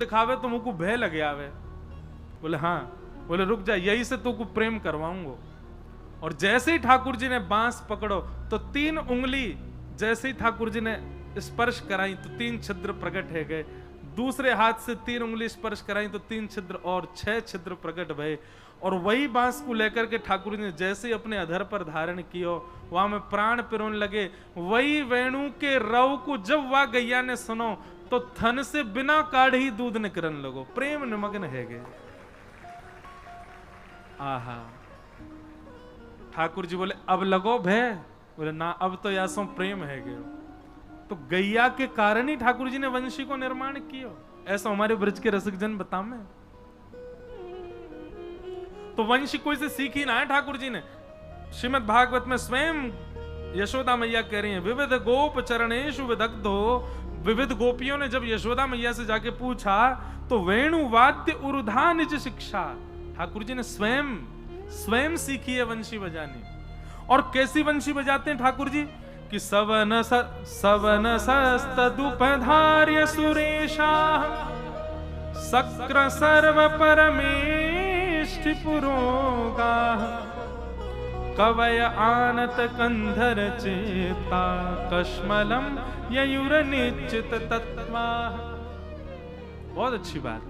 दिखावे तो मुझको भय लगे आवे। बोले हाँ। बोले रुक जा, यही से तो को प्रेम करवाऊंगो। और जैसे ही ठाकुर जी ने बांस पकड़ो तो 3 उंगली जैसे ही ठाकुर जी ने स्पर्श कराई तो 3 छिद्र प्रकट है गए। दूसरे हाथ से 3 उंगली स्पर्श कराई तो 3 छिद्र और 6 छिद्र प्रकट भये। और वही बांस को लेकर के ठाकुर जी ने जैसे ही अपने अधर पर धारण कियो, वहां में प्राण पिरोन लगे। वही वेणु के रव को जब वह गैया ने सुनो तो थन से बिना काढ़ी दूध निकरन लगो। प्रेम निमग्न है गए। आहा। ठाकुर जी बोले अब लगो भय। बोले ना, अब तो यासों प्रेम है गयो। तो गैया के कारण ही ठाकुर जी ने वंशी को निर्माण किया। ऐसा हमारे ब्रज के रसिक जन बतामे। तो वंश कोई से सीखी ना है ठाकुर जी ने। श्रीमद् भागवत में स्वयं यशोदा मैया कह रही हैं, विविध गोप चरणेषु विदग्धो। विविध गोपियों ने जब यशोदा मैया से जाके पूछा तो वेणु वाद्य उरुधा निज शिक्षा। ठाकुर जी ने स्वयं सीखी है वंशी बजानी। और कैसी वंशी बजाते हैं ठाकुर जी कि सवन सस्तदुपधार्य सुरेशा सक्र सर्व परमेष्ठ पुरोगा कवय आनत कंधर चेता कश्मलम ययुर निश्चित तत्वा। बहुत अच्छी बात।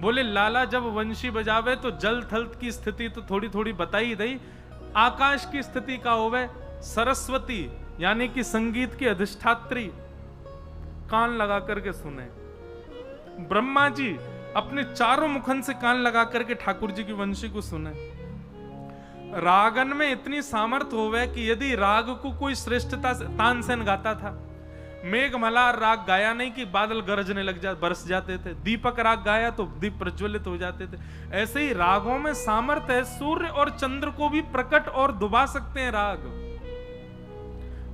बोले लाला जब वंशी बजावे तो जल थल की स्थिति तो थोड़ी थोड़ी बताई गई। आकाश की स्थिति का होवे सरस्वती यानी कि संगीत की अधिष्ठात्री कान लगा करके सुने। ब्रह्मा जी अपने चारों मुखन से कान लगा करके ठाकुर जी की वंशी को सुने। रागन में इतनी सामर्थ्य होवे कि यदि राग को कोई श्रेष्ठता से तानसेन गाता था। मेघ मल्हार राग गाया नहीं कि बादल गरजने लग जाते, बरस जाते थे। दीपक राग गाया तो दीप प्रज्वलित हो जाते थे। ऐसे ही रागों में सामर्थ्य है। सूर्य और चंद्र को भी प्रकट और डुबा सकते हैं राग।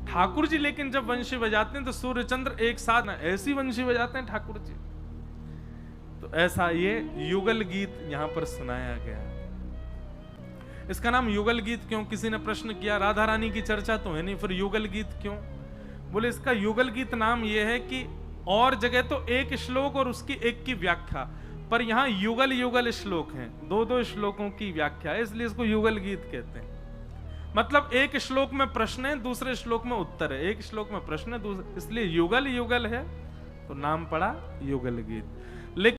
ठाकुर जी लेकिन जब वंशी बजाते हैं तो सूर्य चंद्र एक साथ ना, ऐसी वंशी बजाते हैं ठाकुर जी। तो ऐसा ये युगल गीत यहां पर सुनाया गया। इसका नाम युगल गीत क्यों? किसी ने प्रश्न किया, राधा रानी की चर्चा तो है नहीं, फिर युगल गीत क्यों? बोले इसका युगल गीत नाम यह है कि और जगह तो एक श्लोक और उसकी एक की व्याख्या, पर यहां युगल युगल श्लोक हैं, 2-2 श्लोकों की व्याख्या है, इसलिए इसको युगल गीत कहते हैं। मतलब एक श्लोक में प्रश्न है, दूसरे श्लोक में उत्तर है, एक श्लोक में प्रश्न है, इसलिए युगल युगल है तो नाम पड़ा युगल गीत। लेकिन